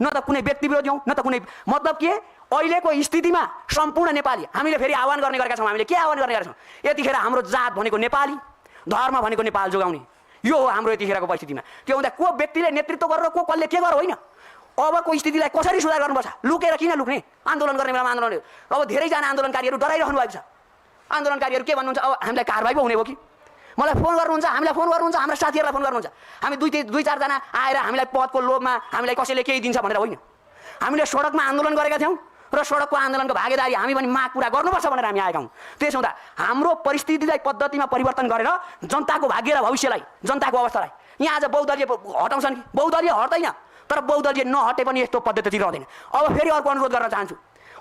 न त कुनै व्यक्ति विरोधी हौँ न त कुनै मतलब के अहिलेको स्थितिमा सम्पूर्ण नेपाली हामीले फेरि आह्वान गर्ने गरेका छौँ। हामीले के आह्वान गर्ने गरेका छौँ? यतिखेर हाम्रो जात भनेको नेपाली, धर्म भनेको नेपाल जोगाउने, यो हो हाम्रो यतिखेरको परिस्थितिमा। त्यो हुँदा को व्यक्तिले नेतृत्व गरेर को कसले के गर होइन। अबको स्थितिलाई कसरी सुधार गर्नुपर्छ? लुकेर किन लुक्ने? आन्दोलन गर्ने बेलामा आन्दोलन। अब धेरैजना आन्दोलनकारीहरू डराइरहनु भएको छ। आन्दोलनकारीहरू के भन्नुहुन्छ? अब हामीलाई कारबाही पो हुने हो कि? मलाई फोन गर्नुहुन्छ, हामीलाई फोन गर्नुहुन्छ, हाम्रा साथीहरूलाई फोन गर्नुहुन्छ। हामी दुई चारजना आएर हामीलाई पदको लोभमा हामीलाई कसैले केही दिन्छ भनेर होइन। हामीले सडकमा आन्दोलन गरेका थियौँ र सडकको आन्दोलनको भागीदारी हामी पनि माग पुरा गर्नुपर्छ भनेर हामी आएका हौँ। त्यसो हुँदा हाम्रो परिस्थितिलाई पद्धतिमा परिवर्तन गरेर जनताको भाग्य र भविष्यलाई, जनताको अवस्थालाई यहाँ आज बहुदलीय हटाउँछन् कि? बहुदलीय हट्दैन, तर बहुदलीय नहटे पनि यस्तो पद्धतितिर रहँदैन। अब फेरि अर्को अनुरोध गर्न चाहन्छु।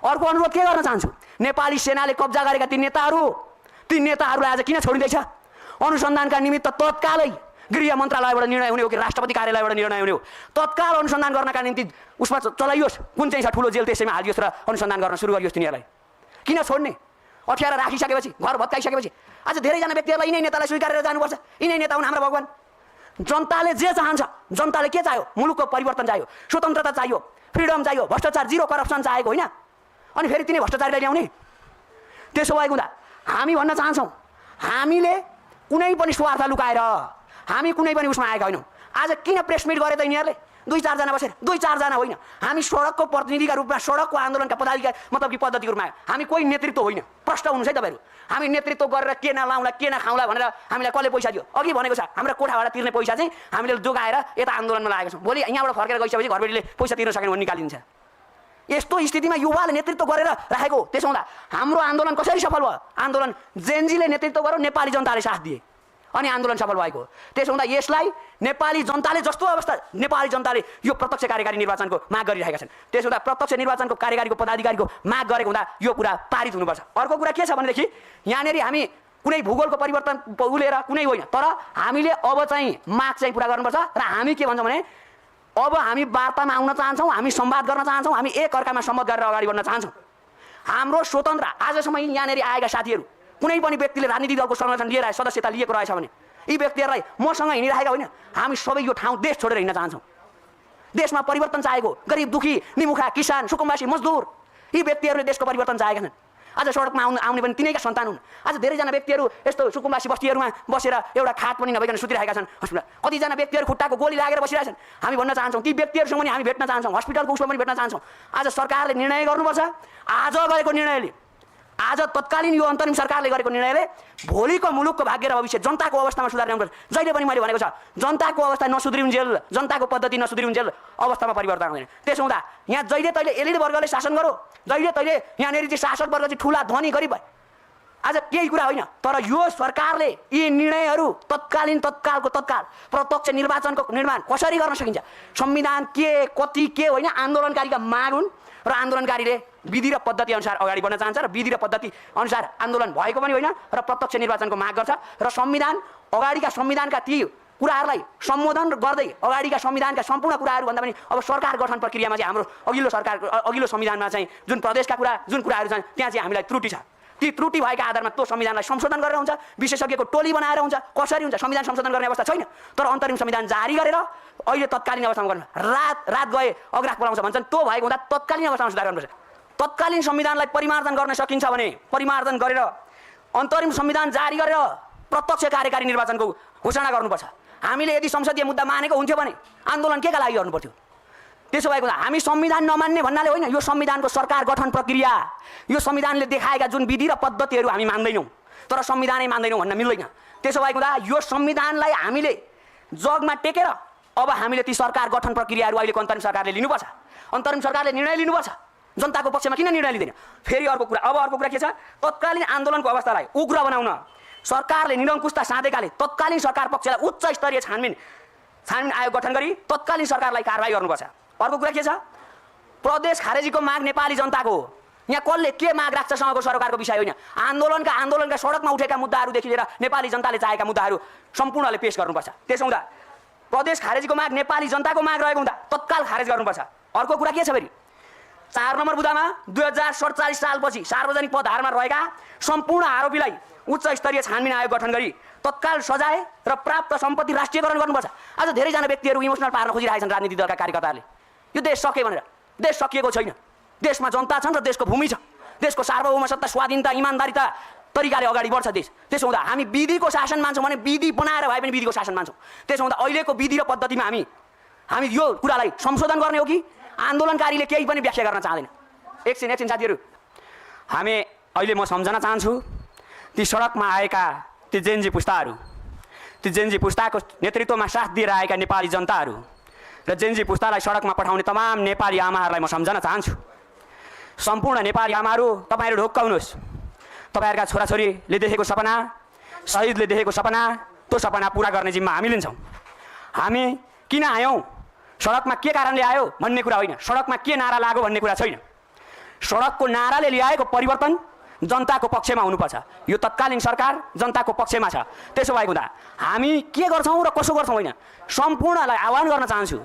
अर्को अनुरोध के गर्न चाहन्छु? नेपाली सेनाले कब्जा गरेका ती नेताहरूलाई आज किन छोडिँदैछ? अनुसन्धानका निमित्त तत्कालै गृह मन्त्रालयबाट निर्णय हुने हो कि राष्ट्रपति कार्यालयबाट निर्णय हुने हो? तत्काल अनुसन्धान गर्नका निम्ति उसमा चलाइयोस्, कुन चाहिँ छ ठुलो जेल त्यसैमा हालियोस् र अनुसन्धान गर्न सुरु गरियोस्। तिनीहरूलाई किन छोड्ने? अप्ठ्यारो राखिसकेपछि, घर भत्काइसकेपछि आज धेरैजना व्यक्तिहरूलाई यिनै नेतालाई स्वीकारेर जानुपर्छ। यिनै नेता हुन् हाम्रो भगवान्। जनताले जे चाहन्छ, जनताले के चाह्यो? मुलुकको परिवर्तन चाह्यो, स्वतन्त्रता चाहियो, फ्रिडम चाहियो, भ्रष्टाचार जिरो करप्सन चाहेको होइन। अनि फेरि तिनी भ्रष्टाचारीलाई ल्याउने? त्यसो भएको हुँदा हामी भन्न चाहन्छौँ, हामीले कुनै पनि स्वार्थ लुकाएर हामी कुनै पनि उसमा आएका होइनौँ। आज किन प्रेस मिट गरे त यिनीहरूले? दुई चारजना बसेर, दुई चारजना होइन, हामी सडकको प्रतिनिधिका रूपमा, सडकको आन्दोलनका पदाधिकारी मतलब कि पद्धतिको रूपमा हामी कोही नेतृत्व होइन। प्रश्न हुनुहुन्छ है तपाईँहरू? हामी नेतृत्व गरेर के नलाउँला के नखाउँला भनेर हामीलाई कसले पैसा दियो? अघि भनेको छ हाम्रो कोठाबाट तिर्ने पैसा चाहिँ हामीले जोगाएर यता आन्दोलनमा लागेका छौँ। भोलि यहाँबाट फर्केर गइसकेपछि घरबेटीले पैसा तिर्न सकेन भने निकालिन्छ। यस्तो स्थितिमा युवाले नेतृत्व गरेर राखेको। त्यसो हुँदा हाम्रो आन्दोलन कसरी सफल भयो? आन्दोलन जेनजीले नेतृत्व गर्यो, नेपाली जनताले साथ दिए अनि आन्दोलन सफल भएको। त्यसो हुँदा यसलाई नेपाली जनताले जस्तो अवस्था नेपाली जनताले यो प्रत्यक्ष कार्यकारी निर्वाचनको माग गरिरहेका छन्। त्यसो हुँदा प्रत्यक्ष निर्वाचनको कार्यकारीको पदाधिकारीको माग गरेको हुँदा यो कुरा पारित हुनुपर्छ। अर्को कुरा के छ भनेदेखि यहाँनिर हामी कुनै भूगोलको परिवर्तन उलेर कुनै होइन, तर हामीले अब चाहिँ माग चाहिँ पुरा गर्नुपर्छ। र हामी के भन्छौँ भने अब हामी वार्तामा आउन चाहन्छौँ, हामी संवाद गर्न चाहन्छौँ, हामी एक अर्कामा सम्मत गरेर अगाडि बढ्न चाहन्छौँ। हाम्रो स्वतन्त्र आजसम्म यहाँनिर आएका साथीहरू कुनै पनि व्यक्तिले राजनीतिक दलको संगठन लिएर सदस्यता लिएको रहेछ भने यी व्यक्तिहरूलाई मसँग हिँडिरहेका होइन, हामी सबै यो ठाउँ देश छोडेर हिँड्न चाहन्छौँ। देशमा परिवर्तन चाहेको गरिब दुखी निमुखा किसान सुकुम्बासी मजदुर यी व्यक्तिहरूले देशको परिवर्तन चाहेका छन्। आज सडकमा आउने पनि तिनैका सन्तान हुन्। आज धेरैजना व्यक्तिहरू यस्तो सुकुम्बासी बस्तीहरूमा बसेर एउटा खाट पनि नभइकन सुतिरहेका छन् हस्पिटल। कतिजना व्यक्तिहरू खुट्टाको गोली लागेर बसिरहेछन्। हामी भन्न चाहन्छौँ ती व्यक्तिहरूसँग पनि हामी भेट्न चाहन्छौँ, हस्पिटलको उसमा पनि भेट्न चाहन्छौँ। आज सरकारले निर्णय गर्नुपर्छ। आज गरेको निर्णयले, आज तत्कालीन यो अन्तरिम सरकारले गरेको निर्णयले भोलिको मुलुकको भाग्य र भविष्य जनताको अवस्थामा सुधार ल्याउनुपर्छ। जहिले पनि मैले भनेको छ जनताको अवस्था नसुध्रिउन्जेल, जनताको पद्धति नसुध्रिउन्जेल अवस्थामा परिवर्तन हुँदैन। त्यसो हुँदा यहाँ जहिले तैले एलिड वर्गले शासन गरो, जहिले तैले यहाँनिर चाहिँ शासक वर्ग चाहिँ ठुला धनी गरिब भए आज केही कुरा होइन। तर यो सरकारले यी निर्णयहरू तत्कालको तत्काल प्रत्यक्ष निर्वाचनको निर्माण कसरी गर्न सकिन्छ? संविधान के कति के होइन, आन्दोलनकारीका माग हुन् र आन्दोलनकारीले विधि र पद्धति अनुसार अगाडि बढ्न चाहन्छ र विधि र पद्धति अनुसार आन्दोलन भएको पनि होइन र प्रत्यक्ष निर्वाचनको माग गर्छ। र संविधान अगाडिका संविधानका ती कुराहरूलाई सम्बोधन गर्दै अगाडिका संविधानका सम्पूर्ण कुराहरू भन्दा पनि अब सरकार गठन प्रक्रियामा चाहिँ हाम्रो अघिल्लो संविधानमा चाहिँ जुन प्रदेशका कुरा जुन कुराहरू छन् त्यहाँ चाहिँ हामीलाई त्रुटि छ। ती त्रुटि भएका आधारमा त्यो संविधानलाई संशोधन गरेर हुन्छ, विशेषज्ञको टोली बनाएर हुन्छ, कसरी हुन्छ संविधान संशोधन गर्ने अवस्था छैन। तर अन्तरिम संविधान जारी गरेर अहिले तत्कालीन अवस्थामा गर्नु रात गए अग्राह पलाउँछ भन्छन्, त्यो भएको हुँदा तत्कालीन अवस्थामा सुधार गर्नुपर्छ। तत्कालीन संविधानलाई परिमार्जन गर्न सकिन्छ भने परिमार्जन गरेर अन्तरिम संविधान जारी गरेर प्रत्यक्ष कार्यकारी निर्वाचनको घोषणा गर्नुपर्छ। हामीले यदि संसदीय मुद्दा मानेको हुन्थ्यो भने आन्दोलन केका लागि गर्नु पर्थ्यो? त्यसो भएको हुँदा हामी संविधान नमान्ने भन्नाले होइन, यो संविधानको सरकार गठन प्रक्रिया, यो संविधानले देखाएका जुन विधि र पद्धतिहरू हामी मान्दैनौँ, तर संविधानै मान्दैनौँ भन्न मिल्दैन। त्यसो भएको हुँदा यो संविधानलाई हामीले जगमा टेकेर अब हामीले ती सरकार गठन प्रक्रियाहरू अहिलेको अन्तरिम सरकारले लिनुपर्छ। अन्तरिम सरकारले निर्णय लिनुपर्छ। जनताको पक्षमा किन निर्णय लिँदैन? फेरि अर्को कुरा के छ? तत्कालीन आन्दोलनको अवस्थालाई उग्र बनाउन सरकारले निरङ्कुशता साधेकाले तत्कालीन सरकार पक्षलाई उच्च स्तरीय छानबिन आयोग गठन गरी तत्कालीन सरकारलाई कारबाही गर्नुपर्छ। अर्को कुरा के छ? प्रदेश खारेजीको माग नेपाली जनताको हो। यहाँ कसले के माग राख्छ सँगको सरकारको विषय होइन। आन्दोलनका सडकमा उठेका मुद्दाहरूदेखि लिएर नेपाली जनताले चाहेका मुद्दाहरू सम्पूर्णले पेश गर्नुपर्छ। त्यसो हुँदा प्रदेश खारेजीको माग नेपाली जनताको माग रहेको हुँदा तत्काल खारेज गर्नुपर्छ। अर्को कुरा के छ फेरि? 4 नम्बर बुँदामा 2047 सालपछि सार्वजनिक पदहरूमा रहेका सम्पूर्ण आरोपीलाई उच्च स्तरीय छानबिन आयोग गठन गरी तत्काल सजाय र प्राप्त सम्पत्ति राष्ट्रियकरण गर्नुपर्छ। आज धेरैजना व्यक्तिहरू इमोसनल पार्न खोजिरहेका छन् राजनीतिक दलका कार्यकर्ताहरूले। यो देश सके भनेर। देश सकिएको छैन। देशमा जनता छन् र देशको भूमि छ। देशको सार्वभौम सत्ता, स्वाधीनता, इमान्दारिता तरिकाले अगाडि बढ्छ देश। त्यसो हुँदा हामी विधिको शासन मान्छौँ भने विधि बनाएर भए पनि विधिको शासन मान्छौँ। त्यसो हुँदा अहिलेको विधि र पद्धतिमा हामी यो कुरालाई संशोधन गर्ने हो कि आन्दोलनकारीले केही पनि व्याख्या गर्न चाहँदैन। एकछिन साथीहरू, हामी अहिले म सम्झन चाहन्छु ती सडकमा आएका ती जेनजी पुस्ताको नेतृत्वमा साथ दिएर आएका नेपाली जनताहरू र जेनजी पुस्तालाई सडकमा पठाउने तमाम नेपाली आमाहरूलाई म सम्झन चाहन्छु। सम्पूर्ण नेपाली आमाहरू, तपाईँहरू ढोक्काउनुहोस्। तपाईँहरूका छोराछोरीले देखेको सपना, शहीदले देखेको सपना, त्यो सपना पुरा गर्ने जिम्मा हामी लिन्छौँ। हामी किन आयौँ, सडकमा के कारणले आयो भन्ने कुरा होइन, सडकमा के नारा लाग्यो भन्ने कुरा छैन। सडकको नाराले ल्याएको परिवर्तन जनताको पक्षमा हुनुपर्छ। यो तत्कालीन सरकार जनताको पक्षमा छ। त्यसो भएको हुँदा हामी के गर्छौँ र कसो गर्छौँ होइन, सम्पूर्णलाई आह्वान गर्न चाहन्छु।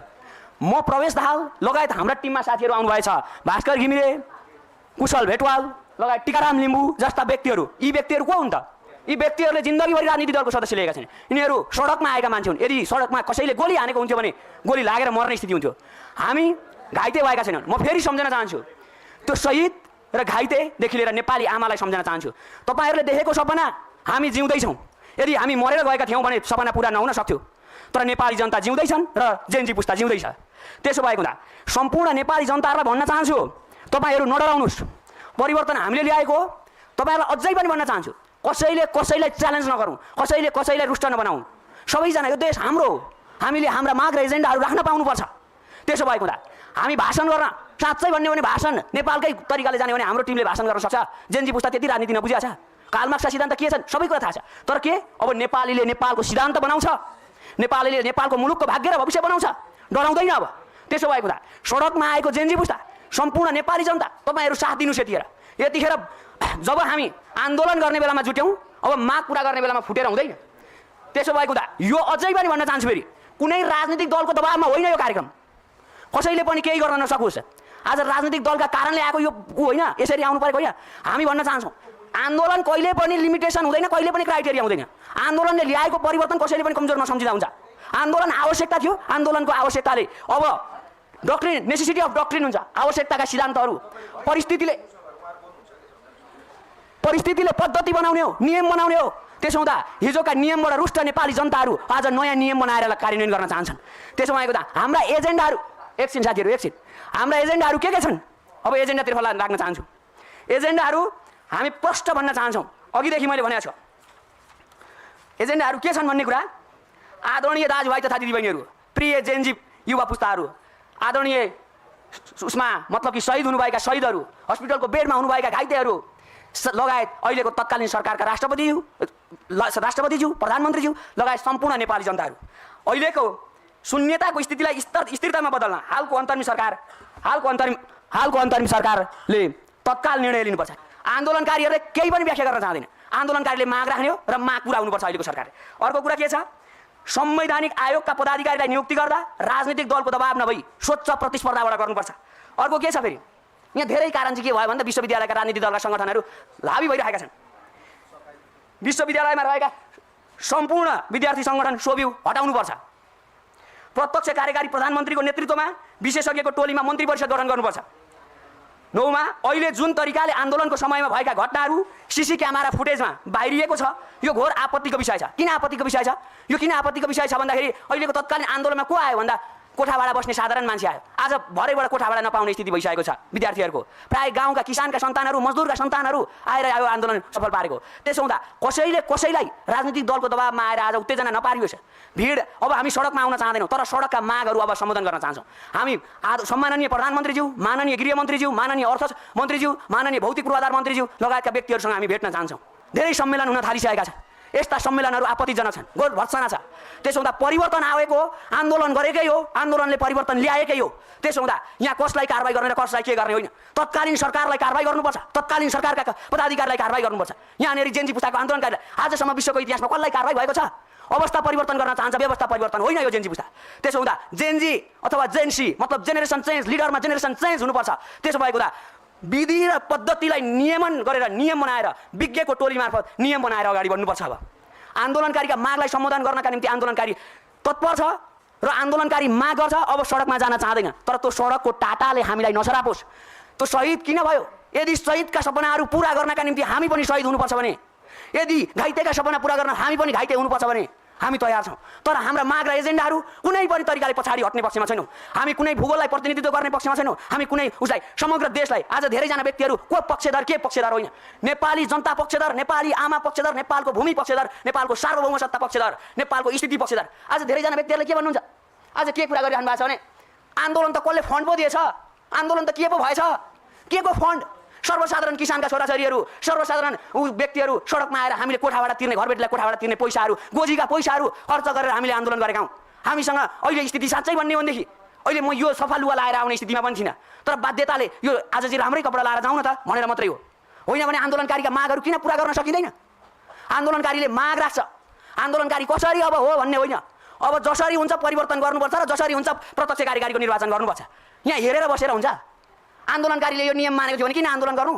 म प्रवेश दाहाल लगायत हाम्रा टिममा साथीहरू आउनुभएछ, भास्कर घिमिरे, कुशल भेटवाल लगायत टिकाराम लिम्बू जस्ता व्यक्तिहरू। यी व्यक्तिहरू को हुन् त? यी व्यक्तिहरूले जिन्दगीभरि राजनीतिक दलको सदस्य लिएका छन्। यिनीहरू सडकमा आएका मान्छे हुन्। यदि सडकमा कसैले गोली हानेको हुन्थ्यो भने गोली लागेर मर्ने स्थिति हुन्थ्यो। हामी घाइते भएका छैनौँ। म फेरि सम्झन चाहन्छु, त्यो शहीद र घाइतेदेखि लिएर नेपाली आमालाई सम्झन चाहन्छु। तपाईँहरूले देखेको सपना हामी जिउँदैछौँ। यदि हामी मरेर गएका थियौँ भने सपना पुरा नहुन सक्थ्यो, तर नेपाली जनता जिउँदैछन् र जेनजी पुस्ता जिउँदैछ। त्यसो भएको हुँदा सम्पूर्ण नेपाली जनताहरूलाई भन्न चाहन्छु, तपाईँहरू नडराउनुहोस्। परिवर्तन हामीले ल्याएको हो। तपाईँहरूलाई अझै पनि भन्न चाहन्छु, कसैलाई च्यालेन्ज नगरौँ, कसैलाई रुष्ट नबनाउँ। सबैजना, यो देश हाम्रो हो। हामीले हाम्रा माग र एजेन्डाहरू राख्न पाउनुपर्छ। त्यसो भएको हुँदा हामी भाषण गर्न, साँच्चै भन्यो भने भाषण नेपालकै तरिकाले जाने भने हाम्रो टिमले भाषण गर्न सक्छ। जेनजी पुस्ता त्यति राजनीति नबुझेको छ। कार्ल मार्क्सका सिद्धान्त के छन् सबै कुरा थाहा छ। तर के अब नेपालीले नेपालको सिद्धान्त बनाउँछ, नेपालीले नेपालको मुलुकको भाग्य र भविष्य बनाउँछ, डराउँदैन। अब त्यसो भएको हुँदा सडकमा आएको जेनजी पुस्ता, सम्पूर्ण नेपाली जनता, तपाईँहरू साथ दिनुहोस्। यतिखेर जब हामी आन्दोलन गर्ने बेलामा जुट्यौँ, अब माग पुरा गर्ने बेलामा फुटेर हुँदैन। त्यसो भएको हुँदा यो अझै पनि भन्न चाहन्छु, फेरि कुनै राजनीतिक दलको दबावमा होइन यो कार्यक्रम। कसैले पनि केही गर्न नसकोस्। आज राजनीतिक दलका कारणले आएको यो होइन, यसरी आउनु परेको होइन। हामी भन्न चाहन्छौँ, आन्दोलन कहिले पनि लिमिटेसन हुँदैन, कहिले पनि क्राइटेरिया हुँदैन। आन्दोलनले ल्याएको परिवर्तन कसैले पनि कमजोर नसम्झिँदा हुन्छ। आन्दोलन आवश्यकता थियो, आन्दोलनको आवश्यकताले अब डक्ट्रिन, नेसेसिटी अफ डक्ट्रिन हुन्छ। आवश्यकताका सिद्धान्तहरू परिस्थितिले पद्धति बनाउने हो, नियम बनाउने हो। त्यसो हुँदा हिजोका नियमबाट रुष्ट नेपाली जनताहरू आज नयाँ नियम बनाएर कार्यान्वयन गर्न चाहन्छन्। त्यसो भएको त हाम्रा एजेन्डाहरू, एकछिन साथीहरू, एकछिन, हाम्रा एजेन्डाहरू के छन्? अब एजेन्डातिर लाग्न चाहन्छु। एजेन्डाहरू हामी प्रष्ट भन्न चाहन्छौँ। अघिदेखि मैले भनेको छु, एजेन्डाहरू के छन् भन्ने कुरा। आदरणीय दाजुभाइ तथा दिदीबहिनीहरू, प्रिय जेनजी युवा पुस्ताहरू, आदरणीय उसमा मतलब कि शहीद हुनुभएका शहीदहरू, हस्पिटलको बेडमा हुनुभएका घाइतेहरू लगायत अहिलेको तत्कालीन सरकारका राष्ट्रपतिज्यू, प्रधानमन्त्रीज्यू लगायत सम्पूर्ण नेपाली जनताहरू, अहिलेको शून्यताको स्थितिलाई स्थिरतामा बदल्न हालको अन्तरिम सरकारले तत्काल निर्णय लिनुपर्छ। आन्दोलनकारीहरूले केही पनि व्याख्या गर्न चाहँदैन। आन्दोलनकारीले माग राख्ने हो र माग पुरा हुनुपर्छ अहिलेको सरकारले। अर्को कुरा के छ? संवैधानिक आयोगका पदाधिकारीलाई नियुक्ति गर्दा राजनीतिक दलको दबाव नभई स्वच्छ प्रतिस्पर्धाबाट गर्नुपर्छ। अर्को के छ फेरि? यहाँ धेरै कारण चाहिँ के भयो भन्दा विश्वविद्यालयका राजनीतिक दलका सङ्गठनहरू हावी भइरहेका छन्। विश्वविद्यालयमा रहेका सम्पूर्ण विद्यार्थी सङ्गठन सोभ्यू हटाउनुपर्छ। प्रत्यक्ष कार्यकारी प्रधानमन्त्रीको नेतृत्वमा विशेषज्ञको टोलीमा मन्त्री परिषद गठन गर्नुपर्छ। 9मा अहिले जुन तरिकाले आन्दोलनको समयमा भएका घटनाहरू सीसी क्यामेरा फुटेजमा बाहिरिएको छ, यो घोर आपत्तिको विषय छ। किन आपत्तिको विषय छ? यो किन आपत्तिको विषय छ भन्दाखेरि अहिलेको तत्कालीन आन्दोलनमा को आयो भन्दा कोठा भाडा बस्ने साधारण मान्छे आयो। आज भरेबाट कोठा भाडा नपाउने स्थिति भइसकेको छ विद्यार्थीहरूको। प्राय गाउँका किसानका सन्तानहरू, मजदुरका सन्तानहरू आएर यो आन्दोलन सफल पारेको। त्यसो हुँदा कसैलाई राजनीतिक दलको दबावमा आएर आज उत्तेजना नपारियोस्। भिड, अब हामी सडकमा आउन चाहँदैनौँ, तर सडकका मागहरू अब सम्बोधन गर्न चाहन्छौँ। हामी आज सम्माननीय प्रधानमन्त्रीज्यू, माननीय गृहमन्त्रीज्यू, माननीय अर्थ मन्त्रीज्यू, माननीय भौतिक पूर्वाधार मन्त्रीज्यू लगायतका व्यक्तिहरूसँग हामी भेट्न चाहन्छौँ। धेरै सम्मेलन हुन थालिसकेका छन्। यस्ता सम्मेलनहरू आपत्तिजनक छन्, भर्त्सना छ। त्यसो हुँदा परिवर्तन आएको हो, आन्दोलन गरेकै हो, आन्दोलनले परिवर्तन ल्याएकै हो। त्यसो हुँदा यहाँ कसलाई कारवाही गर्ने र कसलाई के गर्ने होइन। तत्कालीन सरकारलाई कारवाही गर्नुपर्छ, तत्कालीन सरकारका पदाधिकारीलाई कारवाही गर्नुपर्छ। यहाँनिर जेनजी पुस्ताको आन्दोलनकारीलाई आजसम्म विश्वको इतिहासमा कसलाई कारवाही भएको छ? अवस्था परिवर्तन गर्न चाहन्छ, व्यवस्था परिवर्तन होइन यो जेनजी पुस्ता। त्यसो हुँदा जेनजी अथवा जेनसी मतलब जेनेरेसन चेन्ज, लिडरमा जेनेरेसन चेन्ज हुनुपर्छ। त्यसो भएको हुँदा विधि र पद्धतिलाई नियमन गरेर, नियम बनाएर, विज्ञको टोली मार्फत नियम बनाएर अगाडि बढ्नुपर्छ। अब आन्दोलनकारीका मागलाई सम्बोधन गर्नका निम्ति आन्दोलनकारी तत्पर छ। र आन्दोलनकारी माग गर्छ अब सडकमा जान चाहँदैन, तर त्यो सडकको टाटाले हामीलाई नसरापोस्। त्यो शहीद किन भयो? यदि शहीदका सपनाहरू पूरा गर्नका निम्ति हामी पनि शहीद हुनुपर्छ भने, यदि घाइतेका सपना पूरा गर्न हामी पनि घाइते हुनुपर्छ भने हामी तयार छौँ। तर हाम्रा माग र एजेन्डाहरू कुनै पनि तरिकाले पछाडि हट्ने पक्षमा छैनौँ। हामी कुनै भूगोललाई प्रतिनिधित्व गर्ने पक्षमा छैनौँ। हामी कुनै उसलाई समग्र देशलाई, आज धेरैजना व्यक्तिहरू को पक्षधर के पक्षधर होइन, नेपाली जनता पक्षधर, नेपाली आमा पक्षधर, नेपालको भूमि पक्षधर, नेपालको सार्वभौम सत्ता पक्षधर, नेपालको स्थिति पक्षधर। आज धेरैजना व्यक्तिहरूले के भन्नुहुन्छ? आज के कुरा गरिरहनु भएको छ भने आन्दोलन त कसले फन्ड पो दिएछ, आन्दोलन त के पो भएछ, के को फन्ड? सर्वसाधारण किसानका छोराछोरीहरू, सर्वसाधारण व्यक्तिहरू सडकमा आएर हामीले कोठाबाट तिर्ने, घरबेटीलाई कोठाबाट तिर्ने पैसाहरू, गोजीका पैसाहरू खर्च गरेर हामीले आन्दोलन गरेका हौँ। हामीसँग अहिले स्थिति साँच्चै भन्ने हो भनेदेखि अहिले म यो सफा लुगा लाएर आउने स्थितिमा पनि थिइनँ, तर बाध्यताले यो आज चाहिँ राम्रै कपडा लाएर जाउँ न त भनेर मात्रै हो। होइन भने आन्दोलनकारीका मागहरू किन पुरा गर्न सकिँदैन? आन्दोलनकारीले माग राख्छ, आन्दोलनकारी कसरी अब हो भन्ने होइन, अब जसरी हुन्छ परिवर्तन गर्नुपर्छ र जसरी हुन्छ प्रत्यक्ष कार्यकारीको निर्वाचन गर्नुपर्छ। यहाँ हेरेर बसेर हुन्छ? आन्दोलनकारीले यो नियम मानेको थियो भने किन आन्दोलन गर्नु?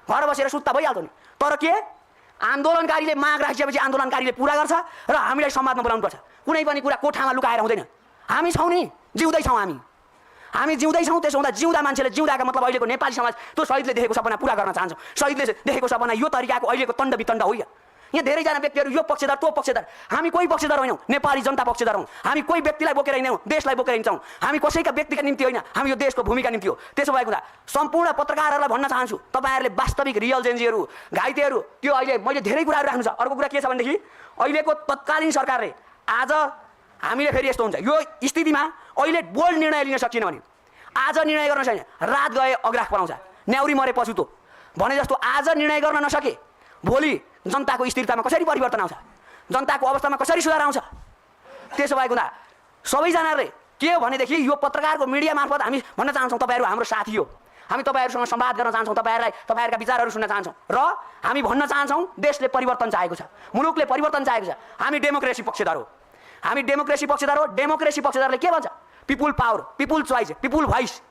घर बसेर सुत्ता भइहाल्थ्यो नि। तर के आन्दोलनकारीले माग राखिसकेपछि आन्दोलनकारीले पुरा गर्छ र हामीलाई संवादमा बोलाउनुपर्छ। कुनै पनि कुरा कोठामा लुकाएर हुँदैन। हामी छौँ नि, जिउँदैछौँ, हामी जिउँदैछौँ। त्यसो हुँदा जिउँदा मान्छेले जिउँदाका मतलब अहिलेको नेपाली समाज त्यो शहीदले देखेको सपना पुरा गर्न चाहन्छौँ। शहीदले देखेको सपना यो तरिकाको अहिलेको तण्ड वितण्ड होइन। यहाँ धेरैजना व्यक्तिहरू यो पक्षधर त्यो पक्षधर, हामी कोही पक्षधर होइनौँ, नेपाली जनता पक्षधर हौँ। हामी कोही व्यक्तिलाई बोकेर हिँड्दैनौँ, देशलाई बोकेर हिँड्छौँ। हामी कसैका व्यक्तिका निम्ति होइन, हामी यो देशको भूमिका निम्ति हो। त्यसो भएको हुँदा सम्पूर्ण पत्रकारहरूलाई भन्न चाहन्छु, तपाईँहरूले वास्तविक रियल जेन्जीहरू, घाइतेहरू, त्यो अहिले मैले धेरै कुराहरू राख्नु छ। अर्को कुरा के छ भनेदेखि अहिलेको तत्कालीन सरकारले आज हामीले फेरि यस्तो हुन्छ यो स्थितिमा अहिले बोल्ड निर्णय लिन सकिएन भने आज निर्णय गर्न छैन, रात गए अग्राख पराउँछ, न्याउरी मरे पछुतो भने जस्तो आज निर्णय गर्न नसके भोलि जनताको स्थिरतामा कसरी परिवर्तन आउँछ, जनताको अवस्थामा कसरी सुधार आउँछ? त्यसो भएको हुँदा सबैजनाले के हो भनेदेखि यो पत्रकारको मिडिया मार्फत हामी भन्न चाहन्छौँ तपाईँहरू हाम्रो साथी हो, हामी तपाईँहरूसँग संवाद गर्न चाहन्छौँ, तपाईँहरूका विचारहरू सुन्न चाहन्छौँ र हामी भन्न चाहन्छौँ देशले परिवर्तन चाहेको छ, मुलुकले परिवर्तन चाहेको छ। हामी डेमोक्रेसी पक्षधर हो, हामी डेमोक्रेसी पक्षधर हो। डेमोक्रेसी पक्षधरले के भन्छ? People power, people choice, people voice,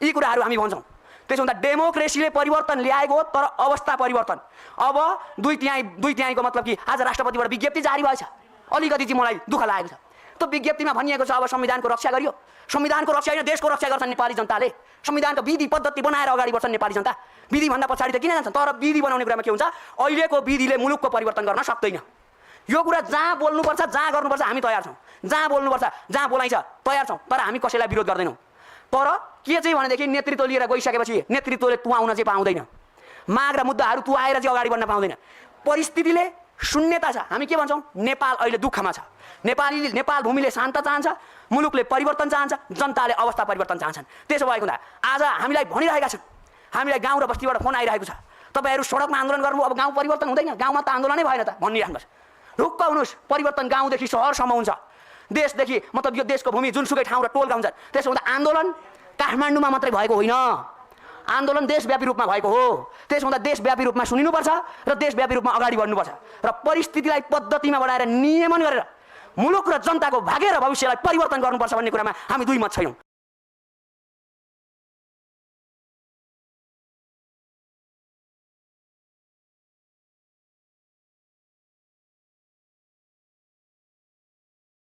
यी कुराहरू हामी भन्छौँ। त्यसो हुँदा डेमोक्रेसीले परिवर्तन ल्याएको हो, तर अवस्था परिवर्तन। अब दुई तिहाईको मतलब कि आज राष्ट्रपतिबाट विज्ञप्ति जारी भएछ, अलिकति चाहिँ मलाई दुःख लागेको छ। त्यो विज्ञप्तिमा भनिएको छ अब संविधानको रक्षा गरियो। संविधानको रक्षा होइन, देशको रक्षा गर्छन् नेपाली जनताले। संविधानको विधि पद्धति बनाएर अगाडि बढ्छन् नेपाली जनता। विधिभन्दा पछाडि त किन जान्छन्? तर विधि बनाउने कुरामा के हुन्छ? अहिलेको विधिले मुलुकको परिवर्तन गर्न सक्दैन। यो कुरा जहाँ बोल्नुपर्छ, जहाँ गर्नुपर्छ हामी तयार छौँ, जहाँ बोल्नुपर्छ, जहाँ बोलाइन्छ तयार छौँ, तर हामी कसैलाई विरोध गर्दैनौँ। तर के चाहिँ भनेदेखि नेतृत्व लिएर गइसकेपछि नेतृत्वले तँ आउन चाहिँ पाउँदैन, माग र मुद्दाहरू तँ आएर चाहिँ अगाडि बढ्न पाउँदैन। परिस्थितिले शून्यता छ। हामी के भन्छौँ? नेपाल अहिले दुःखमा छ। नेपाल भूमिले शान्त चाहन्छ, मुलुकले परिवर्तन चाहन्छ, जनताले अवस्था परिवर्तन चाहन्छन्। त्यसो भएको हुँदा आज हामीलाई भनिरहेका छन्, हामीलाई गाउँ र बस्तीबाट फोन आइरहेको छ, तपाईँहरू सडकमा आन्दोलन गर्नु, अब गाउँ परिवर्तन हुँदैन, गाउँमा त आन्दोलनै भएन त भनिराख्नुहोस्। ढुक्क हुनुहोस्, परिवर्तन गाउँदेखि सहरसम्म हुन्छ, देशदेखि मतलब यो देशको भूमि जुनसुकै ठाउँ र टोलका हुन्छन्। त्यसो हुँदा आन्दोलन काठमाडौँमा मात्रै भएको होइन, आन्दोलन देशव्यापी रूपमा भएको हो। त्यसो हुँदा देशव्यापी रूपमा सुनिनुपर्छ र देशव्यापी रूपमा अगाडि बढ्नुपर्छ र परिस्थितिलाई पद्धतिमा बढाएर नियमन गरेर मुलुक र जनताको भाग्य र भविष्यलाई परिवर्तन गर्नुपर्छ भन्ने कुरामा हामी दुई मत छैनौँ।